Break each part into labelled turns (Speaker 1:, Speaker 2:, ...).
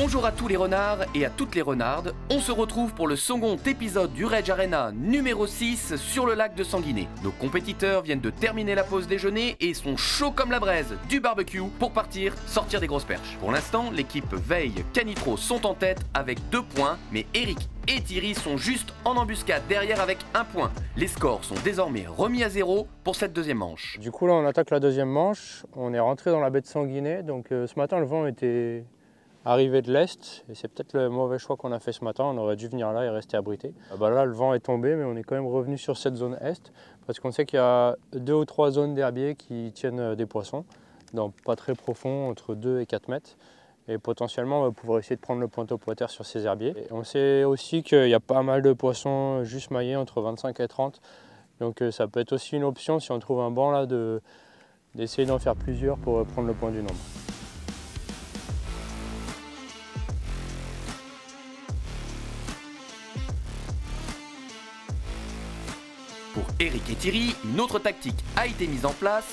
Speaker 1: Bonjour à tous les renards et à toutes les renardes, on se retrouve pour le second épisode du Rage Arena numéro 6 sur le lac de Sanguinet. Nos compétiteurs viennent de terminer la pause déjeuner et sont chauds comme la braise du barbecue pour partir sortir des grosses perches. Pour l'instant, l'équipe Veille Canitro sont en tête avec 2 points, mais Eric et Thierry sont juste en embuscade derrière avec 1 point. Les scores sont désormais remis à 0 pour cette deuxième manche.
Speaker 2: Du coup là on attaque la deuxième manche, on est rentré dans la baie de Sanguinet, donc ce matin le vent était arrivé de l'est et c'est peut-être le mauvais choix qu'on a fait ce matin, on aurait dû venir là et rester abrité. Là le vent est tombé mais on est quand même revenu sur cette zone est parce qu'on sait qu'il y a 2 ou 3 zones d'herbier qui tiennent des poissons, dans pas très profond, entre 2 et 4 mètres. Et potentiellement on va pouvoir essayer de prendre le pointe-au-poiter sur ces herbiers. Et on sait aussi qu'il y a pas mal de poissons juste maillés entre 25 et 30. Donc ça peut être aussi une option si on trouve un banc là d'essayer d'en faire plusieurs pour prendre le point du nombre.
Speaker 1: Pour Eric et Thierry, une autre tactique a été mise en place.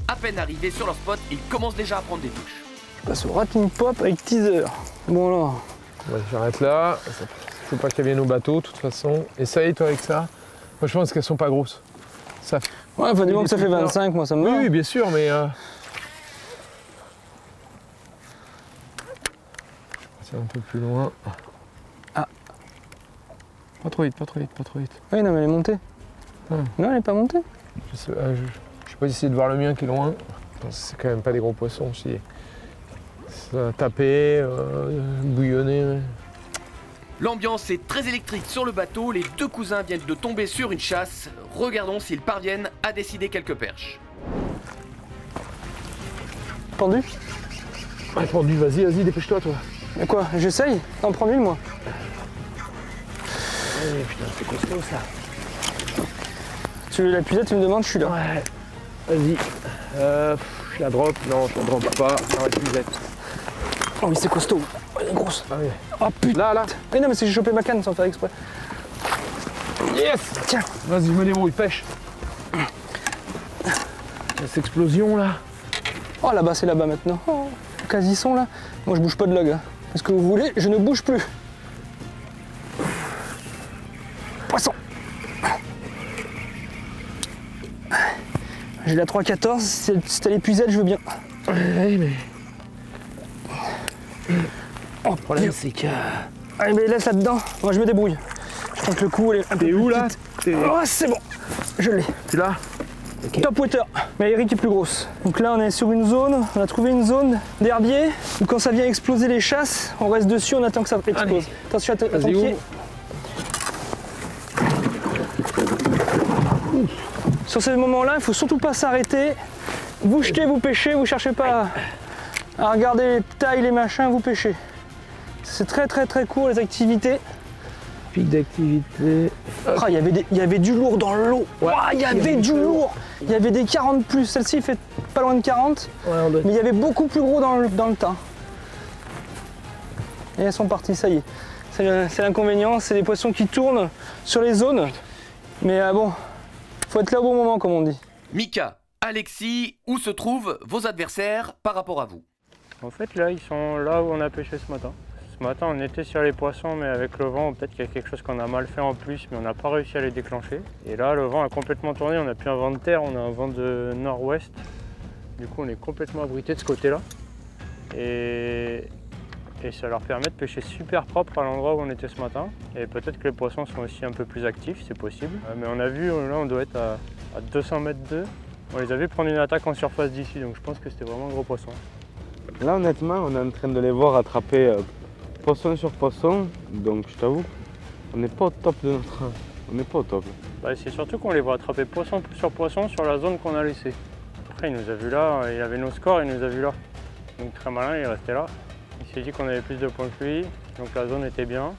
Speaker 1: À peine arrivés sur leur spot, ils commencent déjà à prendre des touches.
Speaker 2: Je passe au Rating Pop avec teaser. Bon là.
Speaker 3: Ouais, j'arrête là. Faut pas qu'elles viennent au bateau de toute façon. Essaye toi avec ça. Moi je pense qu'elles sont pas grosses. Ça fait...
Speaker 2: Ouais, faut du moment que ça fait 25, moi ça me va.
Speaker 3: Oui, bien sûr, mais c'est un peu plus loin.
Speaker 2: Ah.
Speaker 3: Pas trop vite, pas trop vite, pas trop vite.
Speaker 2: Oui, non mais elle est montée. Non, elle n'est pas montée.
Speaker 3: Je sais pas essayer de voir le mien qui est loin. C'est quand même pas des gros poissons aussi. Ça a tapé, bouillonné. Ouais.
Speaker 1: L'ambiance est très électrique sur le bateau, les 2 cousins viennent de tomber sur une chasse. Regardons s'ils parviennent à décider quelques perches.
Speaker 2: Pendu?
Speaker 3: Ouais, pendu, vas-y, dépêche-toi toi.
Speaker 2: Mais quoi, j'essaye d'en prendre une moi.
Speaker 3: Ouais, putain, c'est costaud ça.
Speaker 2: Tu veux la puisette, tu me demandes, je suis là.
Speaker 3: Ouais, vas-y. Je la drop, non, je la drop pas, ça va être puisette.
Speaker 2: Oh oui, c'est costaud. Oh, elle est grosse.
Speaker 3: Ah oui.
Speaker 2: Oh putain.
Speaker 3: Là.
Speaker 2: Mais non, mais c'est que j'ai chopé ma canne sans faire exprès.
Speaker 3: Yes.
Speaker 2: Tiens.
Speaker 3: Vas-y, je me débrouille, pêche. Cette explosion là.
Speaker 2: Oh là-bas, c'est là-bas maintenant. Oh, quasi son là. Moi, je bouge pas de là, gars. Parce que vous voulez, je ne bouge plus. Poisson. J'ai la 3,14. Si t'as les puisettes, je veux bien.
Speaker 3: Oui, mais...
Speaker 2: Oh,
Speaker 3: le problème, c'est que...
Speaker 2: Allez, mais laisse là-dedans. Moi, je me débrouille. Je crois que le coup, elle est un peu
Speaker 3: T'es où là?
Speaker 2: Oh, c'est bon. Je l'ai.
Speaker 3: Tu l'as? Okay.
Speaker 2: Top water. Mais Eric est plus grosse. Donc là, on est sur une zone. On a trouvé une zone d'herbier. Quand ça vient exploser les chasses, on reste dessus, on attend que ça explose.
Speaker 3: Allez.
Speaker 2: Attention à ton pied. Sur ces moments-là, il ne faut surtout pas s'arrêter. Vous jetez, vous pêchez, vous ne cherchez pas à regarder les tailles, les machins, vous pêchez. C'est très court les activités.
Speaker 3: Pic d'activité.
Speaker 2: Ah, il y avait du lourd dans l'eau.
Speaker 3: Ouais,
Speaker 2: il y avait du lourd. Il y avait des 40 plus. Celle-ci fait pas loin de 40.
Speaker 3: Ouais,
Speaker 2: mais il y avait beaucoup plus gros dans le tas. Et elles sont parties, ça y est. C'est l'inconvénient, c'est des poissons qui tournent sur les zones. Mais bon, faut être là au bon moment, comme on dit.
Speaker 1: Mika, Alexis, où se trouvent vos adversaires par rapport à vous?
Speaker 2: En fait, là, ils sont là où on a pêché ce matin. Ce matin, on était sur les poissons, mais avec le vent, peut-être qu'il y a quelque chose qu'on a mal fait en plus, mais on n'a pas réussi à les déclencher. Et là, le vent a complètement tourné, on n'a plus un vent de terre, on a un vent de nord-ouest. Du coup, on est complètement abrité de ce côté-là. Et ça leur permet de pêcher super propre à l'endroit où on était ce matin. Et peut-être que les poissons sont aussi un peu plus actifs, c'est possible. Mais on a vu, là, on doit être à 200 mètres d'eux. On les a vus prendre une attaque en surface d'ici, donc je pense que c'était vraiment un gros poisson.
Speaker 4: Là, honnêtement, on est en train de les voir attraper poisson sur poisson, donc je t'avoue, on n'est pas au top de notre... On n'est pas au top.
Speaker 2: Bah, c'est surtout qu'on les voit attraper poisson sur poisson sur la zone qu'on a laissée. Après, il nous a vu là, il avait nos scores, il nous a vu là. Donc très malin, il est resté là. Il s'est dit qu'on avait plus de points que lui, donc la zone était bien.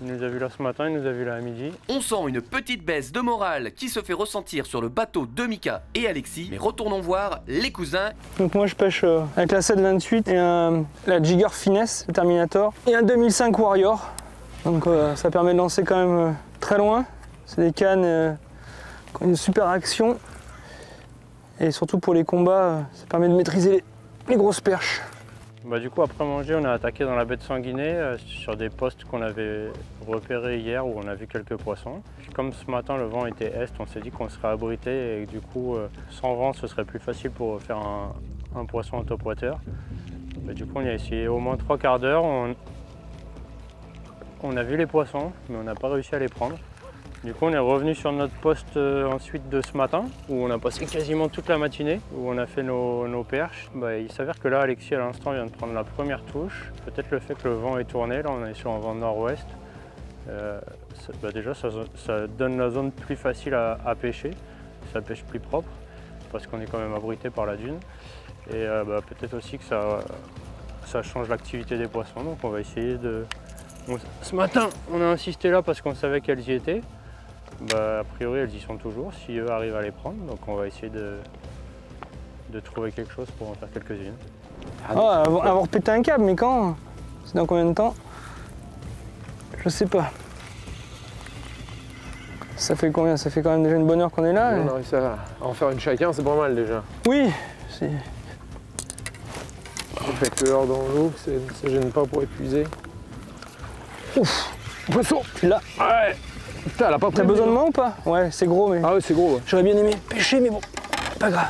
Speaker 2: Il nous a vu là ce matin, il nous a vu là à midi.
Speaker 1: On sent une petite baisse de morale qui se fait ressentir sur le bateau de Mika et Alexis. Mais retournons voir les cousins.
Speaker 2: Donc moi je pêche avec la 728 et la Jigger Finesse, le Terminator, et un 2005 Warrior. Donc ça permet de lancer quand même très loin. C'est des cannes qui ont une super action. Et surtout pour les combats, ça permet de maîtriser les grosses perches. Du coup, après manger, on a attaqué dans la baie de Sanguinet sur des postes qu'on avait repérés hier où on a vu quelques poissons. Puis comme ce matin le vent était est, on s'est dit qu'on serait abrité et que du coup, sans vent, ce serait plus facile pour faire un poisson en top water. Du coup, on y a essayé au moins 3/4 d'heure. On a vu les poissons, mais on n'a pas réussi à les prendre. Du coup, on est revenu sur notre poste ensuite de ce matin, où on a passé quasiment toute la matinée, où on a fait nos perches. Il s'avère que là, Alexis, à l'instant, vient de prendre la première touche. Peut-être le fait que le vent est tourné, là, on est sur un vent nord-ouest. Déjà, ça donne la zone plus facile à pêcher. Ça pêche plus propre, parce qu'on est quand même abrité par la dune. Et peut-être aussi que ça change l'activité des poissons, donc on va essayer de... Ce matin, on a insisté là parce qu'on savait qu'elles y étaient. A priori, elles y sont toujours, si eux arrivent à les prendre. Donc on va essayer de trouver quelque chose pour en faire quelques-unes.
Speaker 5: Avoir pété un câble, mais quand? C'est dans combien de temps? Je sais pas. Ça fait combien? Ça fait quand même déjà une bonne heure qu'on est là.
Speaker 3: On a réussi à en faire une chacun, c'est pas mal déjà.
Speaker 5: Oui, c'est...
Speaker 3: Le fait que l'heure dans l'eau, ça gêne pas pour épuiser. Ouf! Poisson!
Speaker 5: Tu l'as?
Speaker 3: Ouais! Putain, elle a pas pris.
Speaker 5: T'as besoin de moi ou pas? Ouais, c'est gros, mais...
Speaker 3: Ah ouais, c'est gros. Ouais.
Speaker 5: J'aurais bien aimé pêcher, mais bon, pas grave.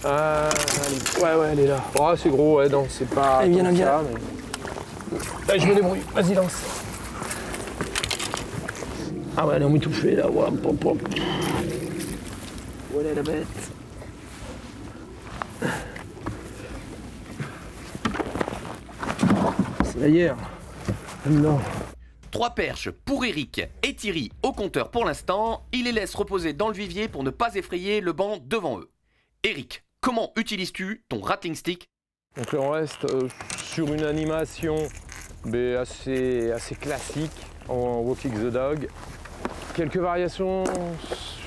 Speaker 3: Ouais, elle est là. Oh, c'est gros, ouais, non, c'est pas...
Speaker 5: Allez, viens là, viens là.
Speaker 3: Allez, je me débrouille, vas-y, lance. Ah ouais, elle est emmitouflée, là, ouais, pop. Où elle est, la bête? C'est la hier. Non.
Speaker 1: 3 perches pour Eric et Thierry au compteur pour l'instant. Il les laisse reposer dans le vivier pour ne pas effrayer le banc devant eux. Eric, comment utilises-tu ton rattling stick?
Speaker 3: Donc là, on reste sur une animation assez classique en Walking the Dog. Quelques variations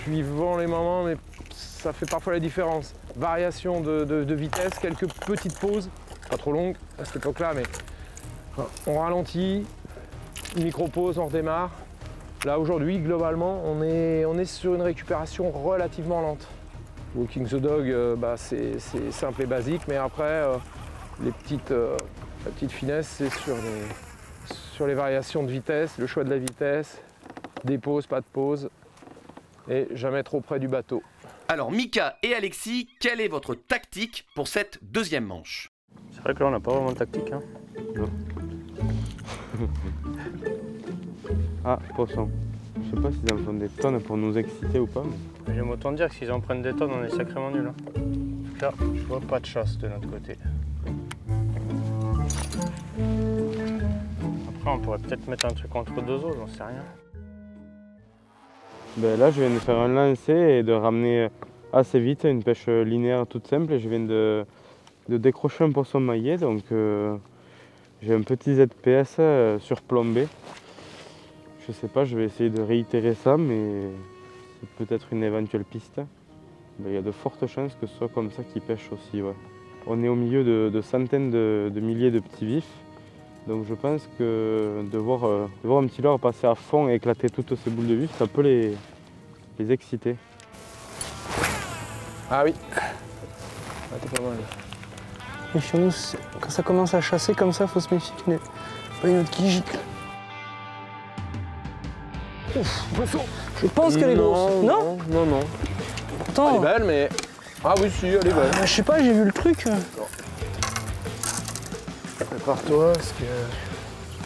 Speaker 3: suivant les moments, mais ça fait parfois la différence. Variation de vitesse, quelques petites pauses, pas trop longues à cette époque-là, mais on ralentit, micro-pause, on redémarre. Là aujourd'hui, globalement, on est sur une récupération relativement lente. Walking the Dog, c'est simple et basique, mais après, la petite finesse, c'est sur les variations de vitesse, le choix de la vitesse, des pauses, pas de pause, et jamais trop près du bateau.
Speaker 1: Alors Mika et Alexis, quelle est votre tactique pour cette deuxième manche?
Speaker 2: C'est vrai que là, on n'a pas vraiment de tactique. Hein.
Speaker 4: Non. Ah, poisson. Je sais pas s'ils en font des tonnes pour nous exciter ou pas. Mais...
Speaker 2: J'aime autant dire que s'ils en prennent des tonnes, on est sacrément nuls. Hein. En tout cas, je vois pas de chasse de notre côté. Après, on pourrait peut-être mettre un truc entre deux eaux, j'en sais rien.
Speaker 4: Là, je viens de faire un lancer et de ramener assez vite une pêche linéaire toute simple. Et je viens de décrocher un poisson maillé, donc j'ai un petit ZPS surplombé. Je sais pas, je vais essayer de réitérer ça, mais c'est peut-être une éventuelle piste. Il y a de fortes chances que ce soit comme ça qu'ils pêchent aussi. Ouais. On est au milieu de centaines de milliers de petits vifs, donc je pense que de voir un petit leurre passer à fond et éclater toutes ces boules de vif, ça peut les exciter.
Speaker 3: Ah oui, t'es pas mal.
Speaker 5: Méfions-nous, quand ça commence à chasser comme ça, faut se méfier qu'il n'y ait pas une autre qui gicle.
Speaker 3: Ouf, poisson!
Speaker 5: Je pense qu'elle est grosse. Non?
Speaker 3: Non.
Speaker 5: Pourtant,
Speaker 3: Elle est belle, mais... Ah oui, si, elle est belle.
Speaker 5: je sais pas, j'ai vu le truc.
Speaker 3: Prépare-toi, parce que...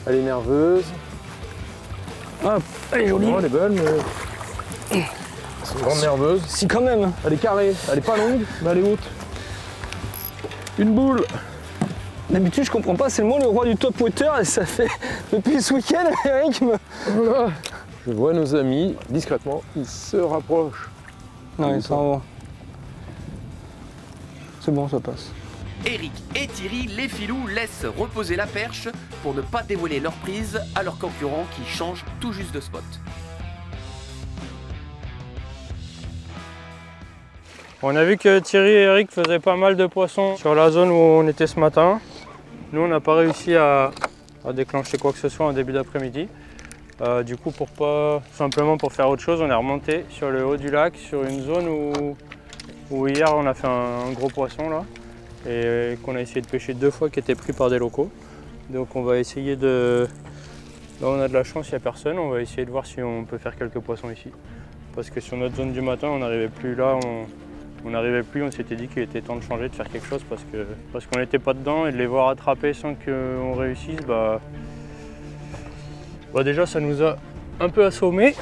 Speaker 3: Elle est nerveuse.
Speaker 5: Ah, elle est jolie.
Speaker 3: Non, elle est belle, mais... C'est une grande nerveuse.
Speaker 5: Si, quand même.
Speaker 3: Elle est carrée, elle est pas longue, mais elle est haute. Une boule!
Speaker 5: D'habitude, je comprends pas, c'est le roi du top water et ça fait depuis ce week-end, Eric me...
Speaker 3: Voilà. Je vois nos amis, discrètement, ils se rapprochent.
Speaker 5: Non, ils s'en vont. C'est bon, ça passe.
Speaker 1: Eric et Thierry, les filous, laissent reposer la perche pour ne pas dévoiler leur prise à leurs concurrents qui changent tout juste de spot.
Speaker 2: On a vu que Thierry et Eric faisaient pas mal de poissons sur la zone où on était ce matin. Nous, on n'a pas réussi à déclencher quoi que ce soit en début d'après-midi. Du coup, simplement pour faire autre chose, on est remonté sur le haut du lac, sur une zone où où hier on a fait un gros poisson là, et qu'on a essayé de pêcher 2 fois, qui était pris par des locaux. Donc on va essayer de... Là on a de la chance, il n'y a personne, on va essayer de voir si on peut faire quelques poissons ici. Parce que sur notre zone du matin, on n'arrivait plus là, on n'arrivait plus, on s'était dit qu'il était temps de changer, de faire quelque chose parce qu'on n'était pas dedans, et de les voir attraper sans qu'on réussisse, bah déjà ça nous a un peu assommés.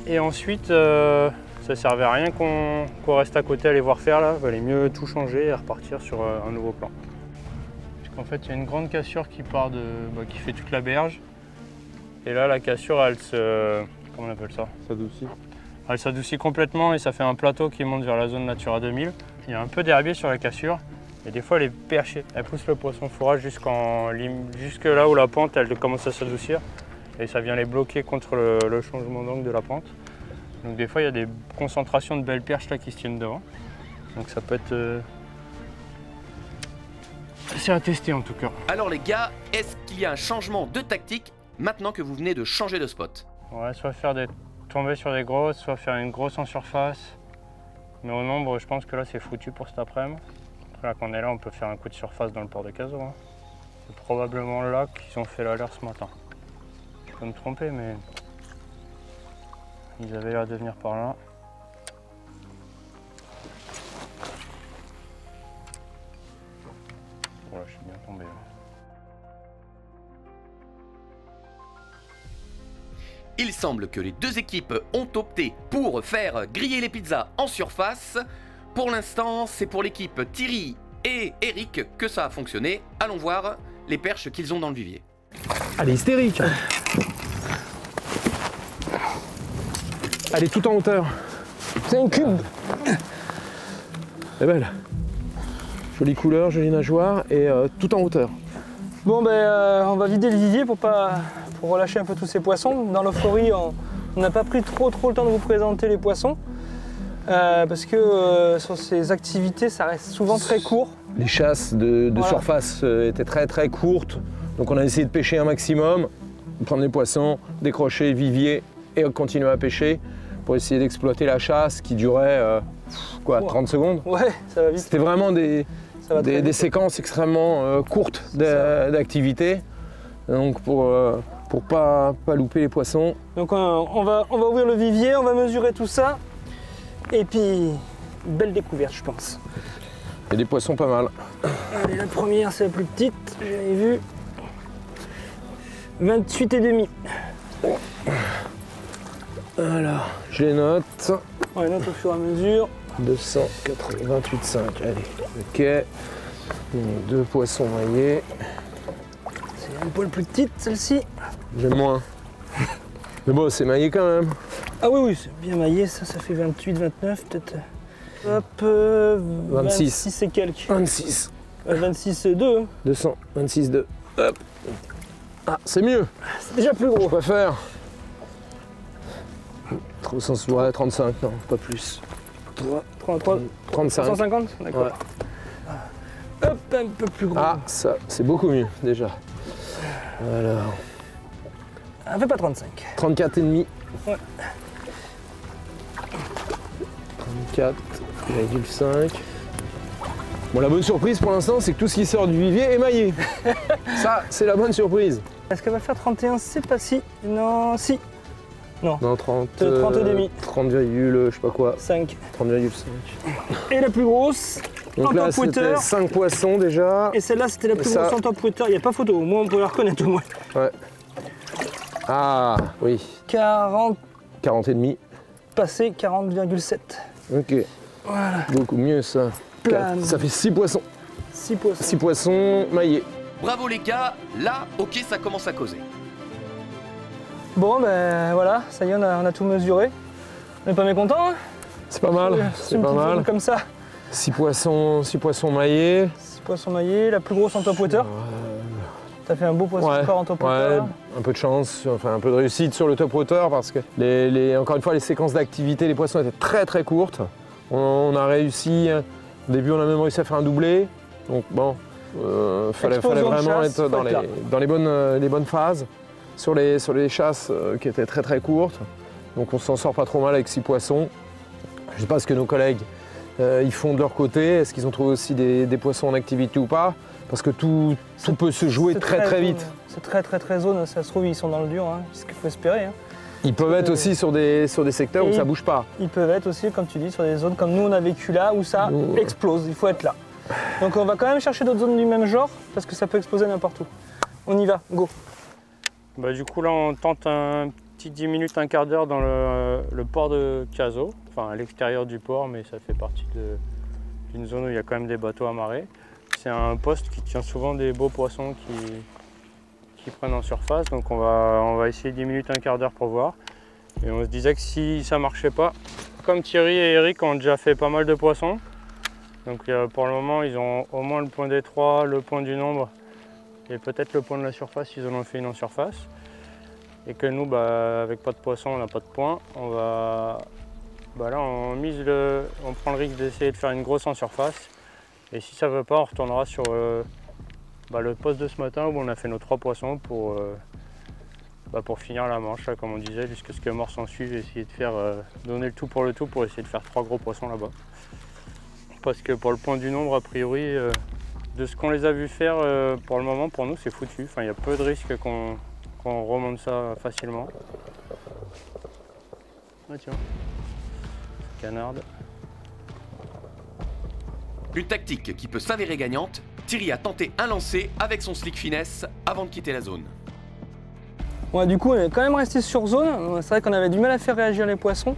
Speaker 2: Et ensuite, ça servait à rien qu'on reste à côté à les voir faire là, il valait mieux tout changer et repartir sur un nouveau plan. Parce qu'en fait, il y a une grande cassure qui part qui fait toute la berge. Et là, la cassure, elle se... comment on appelle ça?
Speaker 4: S'adoucit.
Speaker 2: Elle s'adoucit complètement et ça fait un plateau qui monte vers la zone Natura 2000. Il y a un peu d'herbier sur la cassure et des fois elle est perchée. Elle pousse le poisson fourrage jusque là où la pente elle commence à s'adoucir et ça vient les bloquer contre le changement d'angle de la pente. Donc des fois il y a des concentrations de belles perches là qui se tiennent devant. Donc ça peut être... c'est à tester en tout cas.
Speaker 1: Alors les gars, est-ce qu'il y a un changement de tactique maintenant que vous venez de changer de spot?
Speaker 2: Ouais, soit faire tomber sur des grosses, soit faire une grosse en surface. Mais au nombre, je pense que là c'est foutu pour cet après-midi. Après là qu'on est là, on peut faire un coup de surface dans le port de Cazaux. Hein. C'est probablement là qu'ils ont fait l'alerte ce matin. Je peux me tromper, mais ils avaient l'air de venir par là. Voilà, je suis bien tombé là.
Speaker 1: Il semble que les deux équipes ont opté pour faire griller les pizzas en surface. Pour l'instant, c'est pour l'équipe Thierry et Eric que ça a fonctionné. Allons voir les perches qu'ils ont dans le vivier.
Speaker 3: Elle est hystérique. Elle est tout en hauteur.
Speaker 5: C'est un cube.
Speaker 3: Elle est belle. Jolie couleur, jolie nageoire et tout en hauteur.
Speaker 5: Bon ben on va vider le vivier pour relâcher un peu tous ces poissons. Dans l'euphorie, on n'a pas pris trop le temps de vous présenter les poissons. Parce que sur ces activités, ça reste souvent très court.
Speaker 3: Les chasses de surface étaient très courtes. Donc on a essayé de pêcher un maximum, de prendre des poissons, décrocher, vivier et continuer à pêcher pour essayer d'exploiter la chasse qui durait 30 secondes.
Speaker 5: Ouais, ça va vite.
Speaker 3: C'était vraiment des séquences extrêmement courtes d'activité. Donc pour pas louper les poissons.
Speaker 5: Donc on va ouvrir le vivier, on va mesurer tout ça. Et puis, belle découverte je pense.
Speaker 3: Il y a des poissons pas mal.
Speaker 5: Allez, la première c'est la plus petite, j'avais vu. 28,5.
Speaker 3: Alors, je les note.
Speaker 5: On les note au fur et à mesure.
Speaker 3: 228,5, allez. Ok. Donc, 2 poissons maillés.
Speaker 5: C'est un poil plus petite celle-ci.
Speaker 3: J'aime moins. Mais bon, c'est maillé quand même.
Speaker 5: Ah oui, c'est bien maillé, ça fait 28, 29 peut-être. Hop, 26 et quelques.
Speaker 3: 26.
Speaker 5: 26,2.
Speaker 3: 226,2. Hop. Ah, c'est mieux.
Speaker 5: C'est déjà plus
Speaker 3: Je
Speaker 5: gros.
Speaker 3: préfère. 35, non, pas plus. 35.
Speaker 5: 150, d'accord.
Speaker 3: Ouais.
Speaker 5: Hop, un peu plus gros.
Speaker 3: Ah, ça, c'est beaucoup mieux déjà. Alors.
Speaker 5: Un peu pas 35.
Speaker 3: 34,5.
Speaker 5: Ouais.
Speaker 3: 34,5. Bon, la bonne surprise pour l'instant, c'est que tout ce qui sort du vivier est maillé. Ça, c'est la bonne surprise.
Speaker 5: Est-ce qu'elle va faire 31? C'est pas si. Non, si.
Speaker 3: Non, 30.
Speaker 5: 30 et demi.
Speaker 3: 30, je sais pas quoi.
Speaker 5: 5.
Speaker 3: 30,5.
Speaker 5: Et la plus grosse.
Speaker 3: Donc
Speaker 5: en
Speaker 3: là,
Speaker 5: top water.
Speaker 3: c'était 5 poissons déjà.
Speaker 5: Et celle-là, c'était la plus
Speaker 3: ça...
Speaker 5: grosse en top water. Il n'y a pas photo. Au moins, on peut la reconnaître au moins.
Speaker 3: Ouais. Ah, oui.
Speaker 5: 40.
Speaker 3: 40,5.
Speaker 5: Passé 40,7.
Speaker 3: Ok.
Speaker 5: Voilà.
Speaker 3: Beaucoup mieux ça.
Speaker 5: Plane.
Speaker 3: Ça fait 6 poissons.
Speaker 5: 6 poissons.
Speaker 3: 6 poissons maillés.
Speaker 1: Bravo les gars, là, ok, ça commence à causer.
Speaker 5: Bon, ben voilà, ça y est, on a tout mesuré. On n'est pas mécontent, hein?
Speaker 3: C'est pas mal, c'est pas mal.
Speaker 5: Comme ça.
Speaker 3: 6 poissons maillés.
Speaker 5: 6 poissons maillés, la plus grosse en top water. T'as fait un beau poisson encore en top water.
Speaker 3: Un peu de chance, enfin un peu de réussite sur le top water parce que encore une fois les séquences d'activité, les poissons étaient très courtes. On a réussi, au début on a même réussi à faire un doublé. Donc bon, fallait vraiment être dans les bonnes phases sur les chasses qui étaient très courtes. Donc on s'en sort pas trop mal avec 6 poissons. Je sais pas ce que nos collègues ils font de leur côté. Est-ce qu'ils ont trouvé aussi des poissons en activité ou pas? Parce que tout peut se jouer très vite.
Speaker 5: C'est très zone, ça se trouve ils sont dans le dur, hein, c'est ce qu'il faut espérer. Hein.
Speaker 3: Ils peuvent être aussi sur des secteurs où ça bouge pas.
Speaker 5: Ils peuvent être aussi, comme tu dis, sur des zones comme nous on a vécu là, où ça explose, il faut être là. Donc on va quand même chercher d'autres zones du même genre, parce que ça peut exploser n'importe où. On y va, go.
Speaker 2: Bah, du coup là on tente un petit 10 minutes, un quart d'heure dans le port de Cazaux, enfin à l'extérieur du port, mais ça fait partie d'une zone où il y a quand même des bateaux amarrés. C'est un poste qui tient souvent des beaux poissons qui prennent en surface, donc on va essayer 10 minutes, un quart d'heure pour voir. Et on se disait que si ça marchait pas, comme Thierry et Eric ont déjà fait pas mal de poissons, donc pour le moment ils ont au moins le point d'étroit, le point du nombre et peut-être le point de la surface, ils en ont fait une en surface. Et que nous, avec pas de poisson, on n'a pas de point, là on prend le risque d'essayer de faire une grosse en surface. Et si ça ne veut pas, on retournera sur le poste de ce matin où on a fait nos 3 poissons pour finir la manche, là, comme on disait, jusqu'à ce que mort s'en suive et essayer de faire donner le tout pour essayer de faire 3 gros poissons là-bas. Parce que pour le point du nombre, a priori, de ce qu'on les a vus faire, pour le moment, pour nous, c'est foutu. Enfin, il y a peu de risques qu'on remonte ça facilement. Ah tiens, canarde.
Speaker 1: Une tactique qui peut s'avérer gagnante, Thierry a tenté un lancer avec son slick finesse avant de quitter la zone.
Speaker 5: Ouais, du coup on est quand même resté sur zone, c'est vrai qu'on avait du mal à faire réagir les poissons.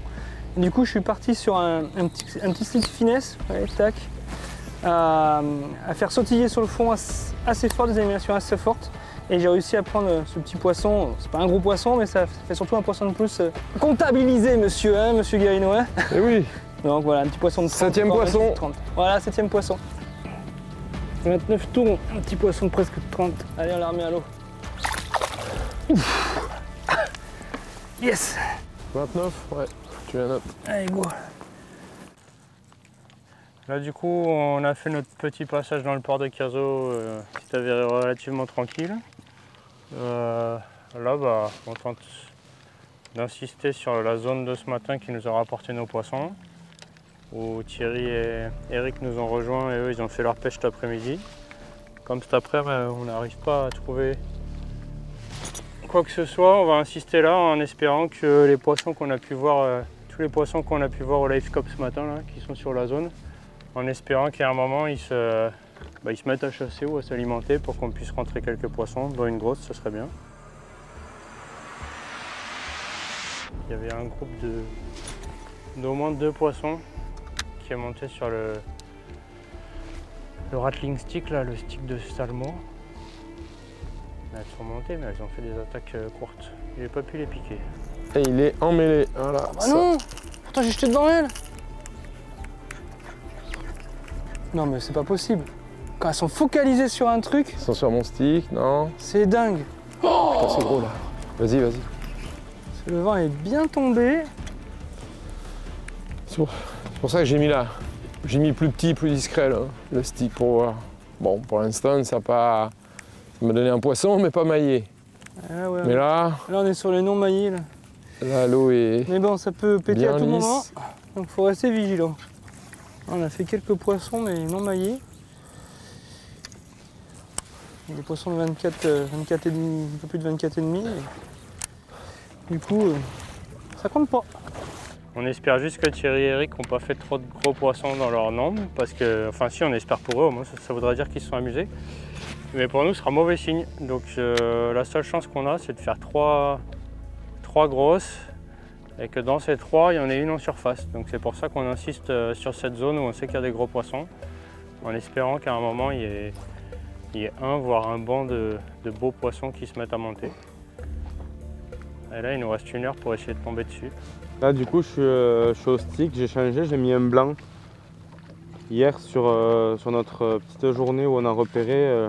Speaker 5: Et du coup je suis parti sur un petit slick finesse, allez, tac, à faire sautiller sur le fond assez fort, des animations assez fortes. Et j'ai réussi à prendre ce petit poisson, c'est pas un gros poisson mais ça fait surtout un poisson de plus comptabilisé monsieur, hein, monsieur Guérino, hein.
Speaker 3: Et oui.
Speaker 5: Donc voilà, un petit poisson de 30.
Speaker 3: 7e poisson.
Speaker 5: 30. Voilà, 7e poisson. 29 tours, un petit poisson de presque 30. Allez, on l'a remis à l'eau. Yes.
Speaker 3: 29, ouais, tu la notes.
Speaker 5: Allez, go.
Speaker 2: Là du coup, on a fait notre petit passage dans le port de Cazaux qui s'est avéré relativement tranquille. Là, on tente d'insister sur la zone de ce matin qui nous a rapporté nos poissons, où Thierry et Eric nous ont rejoints et eux ils ont fait leur pêche cet après-midi. Comme cet après-midi on n'arrive pas à trouver quoi que ce soit, on va insister là en espérant que les poissons qu'on a pu voir, tous les poissons qu'on a pu voir au Livescope ce matin là, qui sont sur la zone, en espérant qu'à un moment ils se mettent à chasser ou à s'alimenter pour qu'on puisse rentrer quelques poissons, dont une grosse, ce serait bien. Il y avait un groupe d'au moins 2 poissons qui est monté sur le rattling stick, là, le stick de salmo. Elles sont montées mais elles ont fait des attaques courtes. Je n'ai pas pu les piquer.
Speaker 3: Et il est emmêlé, voilà.
Speaker 5: Ah non, pourtant j'ai jeté devant elle. Non mais c'est pas possible. Quand elles sont focalisées sur un truc...
Speaker 3: Ils sont sur mon stick, non?
Speaker 5: C'est dingue.
Speaker 3: Putain, c'est gros là. Vas-y, vas-y.
Speaker 5: Le vent est bien tombé.
Speaker 3: C'est pour ça que j'ai mis là. J'ai mis plus petit, plus discret là, le stick pour voir. Bon, pour l'instant, ça m'a donné un poisson, mais pas maillé.
Speaker 5: Ah ouais,
Speaker 3: mais là
Speaker 5: on est sur les non maillés.
Speaker 3: Là, l'eau est.
Speaker 5: Mais bon, ça peut péter à tout
Speaker 3: lisse.
Speaker 5: moment. Donc faut rester vigilant. On a fait quelques poissons, mais non maillés. Des poissons de 24 et demi, un peu plus de 24 et demi. Du coup, ça compte pas.
Speaker 2: On espère juste que Thierry et Eric n'ont pas fait trop de gros poissons dans leur nombre, parce que, enfin si, on espère pour eux, au moins ça voudrait dire qu'ils se sont amusés. Mais pour nous, ce sera mauvais signe. Donc la seule chance qu'on a, c'est de faire 3 grosses, et que dans ces 3, il y en ait une en surface. Donc c'est pour ça qu'on insiste sur cette zone où on sait qu'il y a des gros poissons, en espérant qu'à un moment, il y ait un, voire un banc de beaux poissons qui se mettent à monter. Et là, il nous reste 1 heure pour essayer de tomber dessus.
Speaker 4: Là, du coup, je suis au stick, j'ai changé, j'ai mis un blanc. Hier, sur notre petite journée où on a repéré,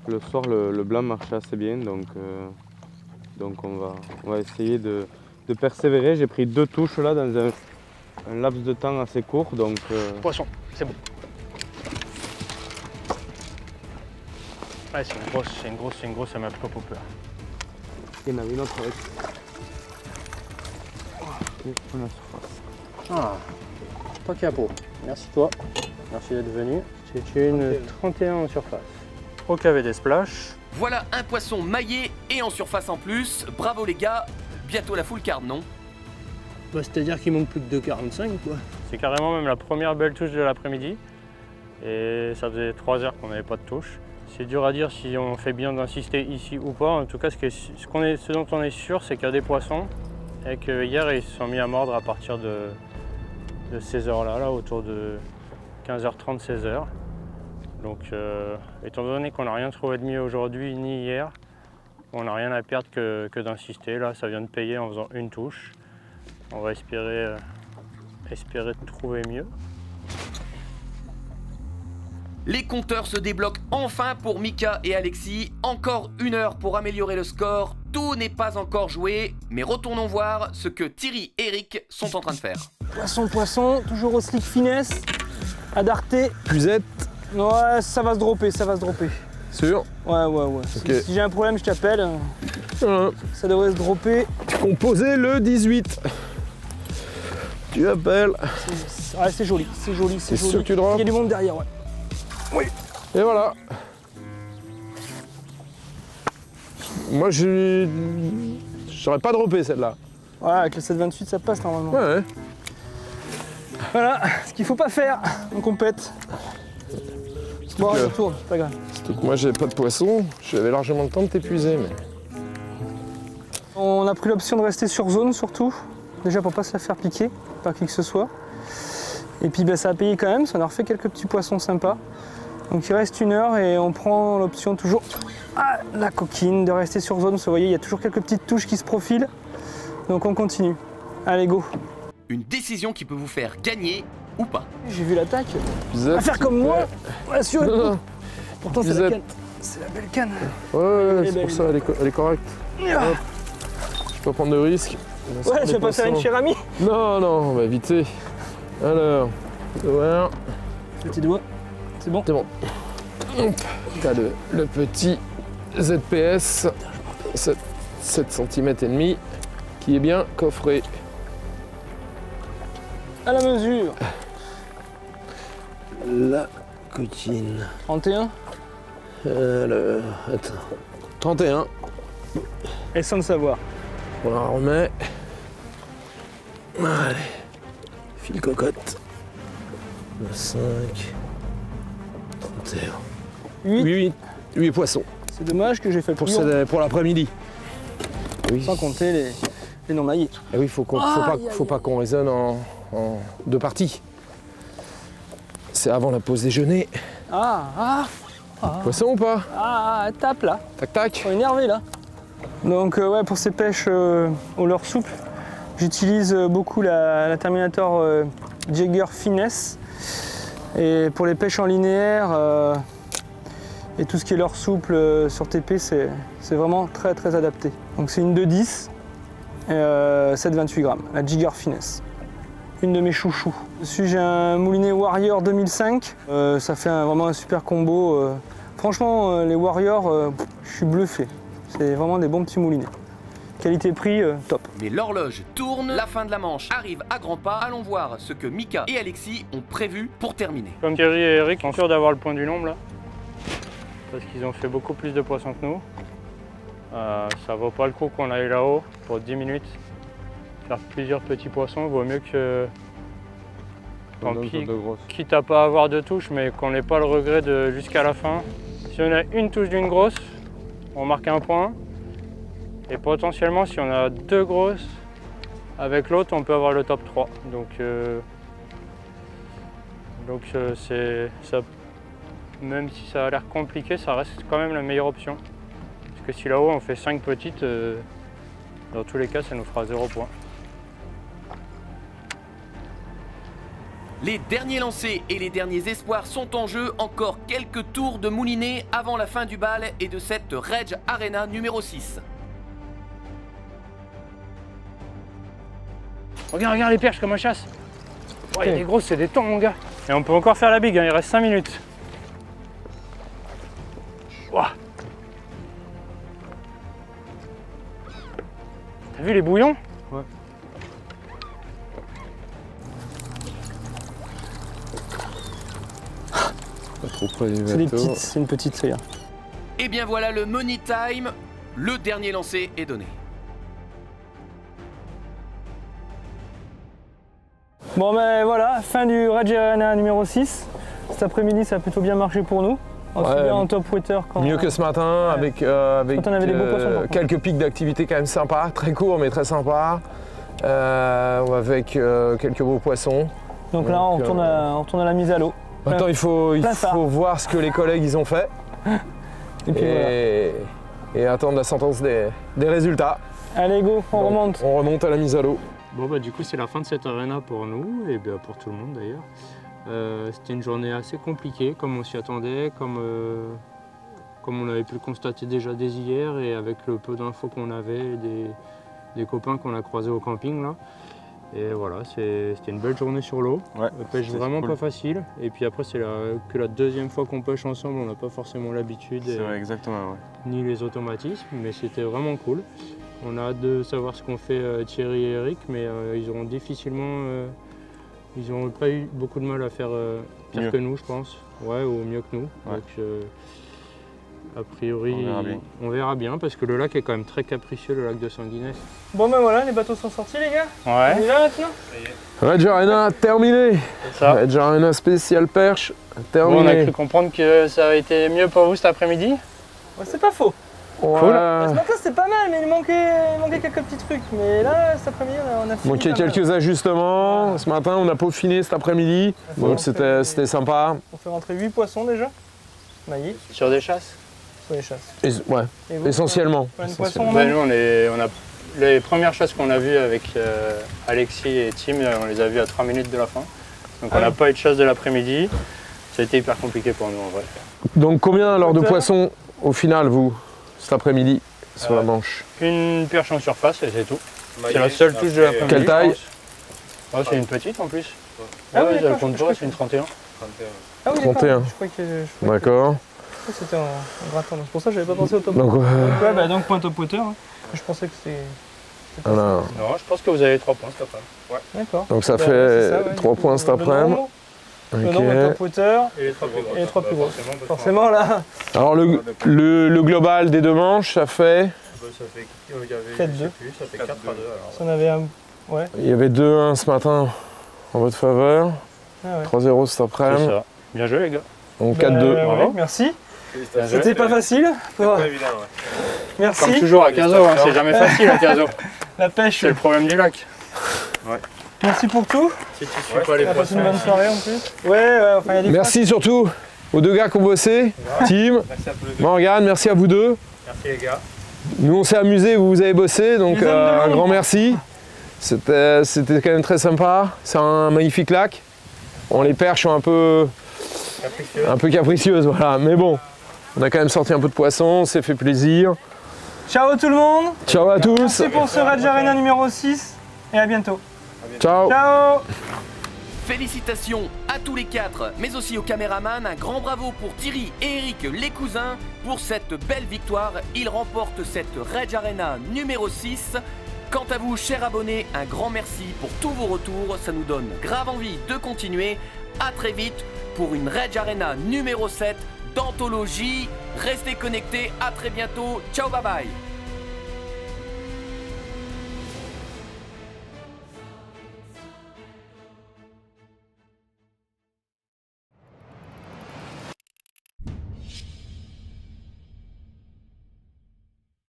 Speaker 4: le soir, le blanc marchait assez bien. Donc on va essayer de persévérer. J'ai pris 2 touches là dans un laps de temps assez court. Donc,
Speaker 2: Poisson, c'est bon. Ouais, c'est une grosse, ça m'a pas peur.
Speaker 4: il y en avait une autre avec. On a surface.
Speaker 2: Ah, pas capot. Merci toi. Merci d'être venu. C'est une 31 en surface. Au cavé des splash.
Speaker 1: Voilà un poisson maillé et en surface en plus. Bravo les gars, bientôt la full card, non?
Speaker 2: Bah, c'est-à-dire qu'il manque plus que 2,45 quoi. C'est carrément même la première belle touche de l'après-midi. Et ça faisait 3 heures qu'on n'avait pas de touche. C'est dur à dire si on fait bien d'insister ici ou pas. En tout cas, ce dont on est sûr, c'est qu'il y a des poissons. Et que hier, ils se sont mis à mordre à partir de ces heures-là, là, autour de 15h30, 16h. Donc, étant donné qu'on n'a rien trouvé de mieux aujourd'hui ni hier, on n'a rien à perdre que d'insister. Là, ça vient de payer en faisant une touche. On va espérer trouver mieux.
Speaker 1: Les compteurs se débloquent enfin pour Mika et Alexis. Encore 1 heure pour améliorer le score. Tout n'est pas encore joué, mais retournons voir ce que Thierry et Eric sont en train de faire.
Speaker 5: Poisson, toujours au slick finesse, à darté.
Speaker 3: Puisette.
Speaker 5: Ouais, ça va se dropper,
Speaker 3: Sûr?
Speaker 5: Ouais.
Speaker 3: Okay.
Speaker 5: Si j'ai un problème, je t'appelle. Ça devrait se dropper.
Speaker 3: Composé le 18. Tu appelles.
Speaker 5: C'est joli, c'est joli.
Speaker 3: C'est sûr que tu drops?
Speaker 5: Il y a du monde derrière, ouais.
Speaker 3: Oui. Et voilà. Moi, j'aurais pas droppé celle-là.
Speaker 5: Ouais, avec le 7,28, ça passe normalement.
Speaker 3: Ouais.
Speaker 5: Voilà, ce qu'il faut pas faire en compète. Bon, allez, retourne, c'est pas grave.
Speaker 3: Surtout que moi, j'avais pas de poisson. J'avais largement le temps de t'épuiser, mais...
Speaker 5: On a pris l'option de rester sur zone surtout. Déjà pour pas se la faire piquer par qui que ce soit. Et puis ça a payé quand même, ça en a refait quelques petits poissons sympas. Donc il reste 1 heure et on prend l'option toujours à la coquine de rester sur zone. Vous voyez, il y a toujours quelques petites touches qui se profilent. Donc on continue. Allez, go.
Speaker 1: Une décision qui peut vous faire gagner ou pas.
Speaker 5: J'ai vu l'attaque.
Speaker 3: Puisette,
Speaker 5: À faire comme moi. Ouais, sur
Speaker 3: Non.
Speaker 5: Pourtant c'est la
Speaker 3: Puisette.
Speaker 5: canne. C'est la belle canne.
Speaker 3: Ouais, c'est pour ça, elle est correcte.
Speaker 5: Ah.
Speaker 3: Hop. Je peux pas prendre de risque.
Speaker 5: Ouais, tu vas pas faire une chère amie.
Speaker 3: Non, on va éviter. Alors, voilà.
Speaker 5: Petit doigt. C'est bon.
Speaker 3: C'est bon. T'as le petit ZPS, 7 cm et demi, qui est bien coffré.
Speaker 5: À la mesure.
Speaker 6: La coquine.
Speaker 5: 31.
Speaker 6: Attends. 31.
Speaker 5: Et sans le savoir.
Speaker 6: On la remet. Allez. File cocotte. 5. 31. 8 poissons.
Speaker 5: C'est dommage que j'ai fait
Speaker 6: Pour,
Speaker 5: plus
Speaker 6: pour l'après-midi. Oui.
Speaker 5: sans compter les non maillés.
Speaker 6: Et oui, faut pas qu'on raisonne en 2 parties. C'est avant la pause déjeuner. Poisson ou pas?
Speaker 5: Tape là.
Speaker 6: Tac tac.
Speaker 5: Ils sont énervés là. Donc ouais, pour ces pêches au leurre souple, j'utilise beaucoup la Terminator Jagger Finesse. Et pour les pêches en linéaire et tout ce qui est leurre souple sur TP, c'est vraiment très très adapté. Donc c'est une 2,10 et 7,28 grammes, la Jagger Finesse. Une de mes chouchous. Dessus j'ai un moulinet Warrior 2005. Ça fait vraiment un super combo. Franchement, les Warriors, je suis bluffé. C'est vraiment des bons petits moulinets. Qualité-prix, top.
Speaker 1: Mais l'horloge tourne, la fin de la manche arrive à grands pas. Allons voir ce que Mika et Alexis ont prévu pour terminer.
Speaker 2: Comme Thierry et Eric, sont sûrs d'avoir le point du nombre là. Parce qu'ils ont fait beaucoup plus de poissons que nous. Ça vaut pas le coup qu'on aille là-haut pour 10 minutes. Faire plusieurs petits poissons, vaut mieux que... Tant pis, quitte à pas avoir de touche, mais qu'on n'ait pas le regret de jusqu'à la fin. Si on a une touche d'une grosse, on marque un point. Et potentiellement, si on a 2 grosses, avec l'autre, on peut avoir le top 3. Donc ça, même si ça a l'air compliqué, ça reste quand même la meilleure option. Parce que si là-haut, on fait 5 petites, dans tous les cas, ça nous fera 0 point.
Speaker 1: Les derniers lancers et les derniers espoirs sont en jeu. Encore quelques tours de moulinet avant la fin du bal et de cette Reg Arena numéro 6.
Speaker 2: Regarde les perches comme on chasse. Il y a des grosses, c'est des thons mon gars. Et on peut encore faire la big, hein, il reste 5 minutes. Wow. T'as vu les bouillons? Ouais.
Speaker 6: Pas trop près du
Speaker 5: C'est des
Speaker 6: bateau.
Speaker 5: petites, c'est une petite celle-là.
Speaker 1: Et bien voilà, le money time, le dernier lancé est donné.
Speaker 5: Bon ben voilà, fin du Rage Arena numéro 6. Cet après-midi ça a plutôt bien marché pour nous. On s'est
Speaker 6: Ouais,
Speaker 5: bien en top water quand
Speaker 6: Mieux que ce matin, avec, avec
Speaker 5: on avait des beaux poissons, par contre.
Speaker 6: quelques pics d'activité quand même sympas, très courts mais très sympas, avec quelques beaux poissons.
Speaker 5: Donc là on retourne à la mise à l'eau.
Speaker 6: Maintenant il faut
Speaker 5: plein phare.
Speaker 6: voir ce que les collègues ils ont fait
Speaker 5: Et puis voilà.
Speaker 6: et attendre la sentence des résultats.
Speaker 5: Allez go, on
Speaker 6: Donc,
Speaker 5: remonte.
Speaker 6: On remonte à la mise à l'eau.
Speaker 2: Bon bah du coup c'est la fin de cette arena pour nous et bien pour tout le monde d'ailleurs. C'était une journée assez compliquée comme on s'y attendait, comme on avait pu le constater déjà dès hier et avec le peu d'infos qu'on avait, des copains qu'on a croisés au camping là. Et voilà, c'était une belle journée sur l'eau.
Speaker 4: Ouais,
Speaker 2: Pêche
Speaker 4: c'était
Speaker 2: vraiment
Speaker 4: cool.
Speaker 2: pas facile. Et puis après c'est que la deuxième fois qu'on pêche ensemble, on n'a pas forcément l'habitude.
Speaker 4: C'est vrai, exactement, ouais.
Speaker 2: Ni les automatismes, mais c'était vraiment cool. On a hâte de savoir ce qu'ont fait Thierry et Eric, mais ils auront difficilement, ils n'ont pas eu beaucoup de mal à faire pire
Speaker 4: Mieux.
Speaker 2: que nous, je pense, ouais, ou mieux que nous.
Speaker 4: Ouais.
Speaker 2: Donc, a priori,
Speaker 4: On verra bien.
Speaker 2: parce que le lac est quand même très capricieux, le lac de Sanguinès.
Speaker 5: Bon ben voilà, les bateaux sont sortis les gars. On
Speaker 2: Ouais,
Speaker 5: est là maintenant.
Speaker 6: Rage Arena terminé.
Speaker 2: c'est ça.
Speaker 6: Rage Arena spécial perche
Speaker 2: Bon, on a
Speaker 6: terminé.
Speaker 2: cru comprendre que ça a été mieux pour vous cet après-midi.
Speaker 5: Ouais, c'est pas faux.
Speaker 6: Ouais.
Speaker 5: Ce matin c'était pas mal mais il manquait quelques petits trucs. Mais là cet après-midi on a fini.
Speaker 6: Manquait
Speaker 5: pas mal.
Speaker 6: quelques ajustements. Ce matin, on a peaufiné cet après-midi.
Speaker 5: c'est
Speaker 6: Donc
Speaker 5: bon,
Speaker 6: c'était sympa.
Speaker 5: On fait rentrer 8 poissons déjà. Maillés
Speaker 2: Sur des chasses.
Speaker 5: sur les chasses.
Speaker 6: Ouais,
Speaker 5: Et vous,
Speaker 6: essentiellement.
Speaker 5: combien de poissons on
Speaker 2: Bah,
Speaker 5: a
Speaker 2: nous, on a les premières chasses qu'on a vues avec Alexis et Tim, on les a vues à 3 minutes de la fin. Donc
Speaker 5: Ah
Speaker 2: on n'a
Speaker 5: oui.
Speaker 2: pas eu de chasse de l'après-midi. Ça a été hyper compliqué pour nous en vrai.
Speaker 6: Donc combien alors de
Speaker 5: Hauteur.
Speaker 6: poissons au final, vous, cet après-midi, sur la manche?
Speaker 2: Une perche en surface et c'est tout. C'est la seule touche de l'après-midi.
Speaker 6: Quelle taille?
Speaker 2: Ouais, c'est une petite en plus.
Speaker 5: Ah oui,
Speaker 2: Ouais,
Speaker 5: d'accord,
Speaker 2: elle compte
Speaker 5: je
Speaker 2: pas, c'est une 31.
Speaker 5: Ah oui, d'accord.
Speaker 6: 31.
Speaker 5: Je croyais que
Speaker 6: D'accord.
Speaker 5: c'était en grattant. Donc, c'est pour ça que j'avais pas pensé au top.
Speaker 6: Donc
Speaker 5: Ouais, bah donc point top water. Hein. Je pensais que c'était.
Speaker 6: voilà.
Speaker 2: Non, je pense que vous avez 3 points cet après.
Speaker 5: D'accord.
Speaker 6: Donc ça
Speaker 5: Bah,
Speaker 6: fait
Speaker 5: c'est ça, ouais,
Speaker 6: 3
Speaker 5: du coup,
Speaker 6: points cet
Speaker 5: le
Speaker 6: après-midi.
Speaker 5: nombre, Le nombre de top water
Speaker 2: Et les 3 plus gros.
Speaker 5: et les 3 plus gros. Forcément là,
Speaker 6: Alors le global des deux manches, ça fait...
Speaker 2: Ça fait, il y avait,
Speaker 5: 4-2.
Speaker 2: ça fait 4 à 2 alors.
Speaker 5: si on avait un. Ouais.
Speaker 6: Il y avait 2-1 ce matin en votre faveur.
Speaker 5: Ah ouais.
Speaker 6: 3-0 cet
Speaker 2: C'est
Speaker 6: après-midi.
Speaker 2: ça. Bien joué les gars.
Speaker 6: Donc
Speaker 5: Bah,
Speaker 6: 4-2.
Speaker 5: ouais,
Speaker 2: Bravo.
Speaker 5: merci.
Speaker 2: Bien joué.
Speaker 5: C'était pas facile.
Speaker 2: Pas
Speaker 5: Ouais.
Speaker 2: évident, ouais.
Speaker 5: Merci.
Speaker 2: Comme toujours à 15 euros, c'est jamais facile à 15 euros.
Speaker 5: La pêche.
Speaker 2: C'est le problème du lac.
Speaker 5: Merci pour tout.
Speaker 2: Si tu suis pas les
Speaker 5: On a passé
Speaker 2: poissons.
Speaker 5: une bonne soirée en plus. Ouais, enfin il y a des
Speaker 6: Merci surtout aux deux gars qui ont bossé. Tim,
Speaker 2: Merci à tous les deux.
Speaker 6: Morgane, merci à vous deux.
Speaker 2: Merci les gars.
Speaker 6: Nous on s'est amusés, vous avez bossé, donc
Speaker 5: Les hommes de
Speaker 6: un
Speaker 5: l'ombre.
Speaker 6: grand merci. C'était quand même très sympa. C'est un magnifique lac. Bon, les perches sont un peu capricieuses, voilà. Mais bon, on a quand même sorti un peu de poissons, on s'est fait plaisir.
Speaker 5: Ciao tout le monde.
Speaker 6: Ciao à tous.
Speaker 5: Merci pour ce Rage Arena numéro 6 et à bientôt.
Speaker 6: Ciao.
Speaker 5: Ciao.
Speaker 1: Félicitations à tous les 4, mais aussi aux caméramans. Un grand bravo pour Thierry et Eric, les cousins, pour cette belle victoire. Ils remportent cette Rage Arena numéro 6. Quant à vous, chers abonnés, un grand merci pour tous vos retours. Ça nous donne grave envie de continuer. À très vite pour une Rage Arena numéro 7 d'Anthologie. Restez connectés, à très bientôt. Ciao, bye bye.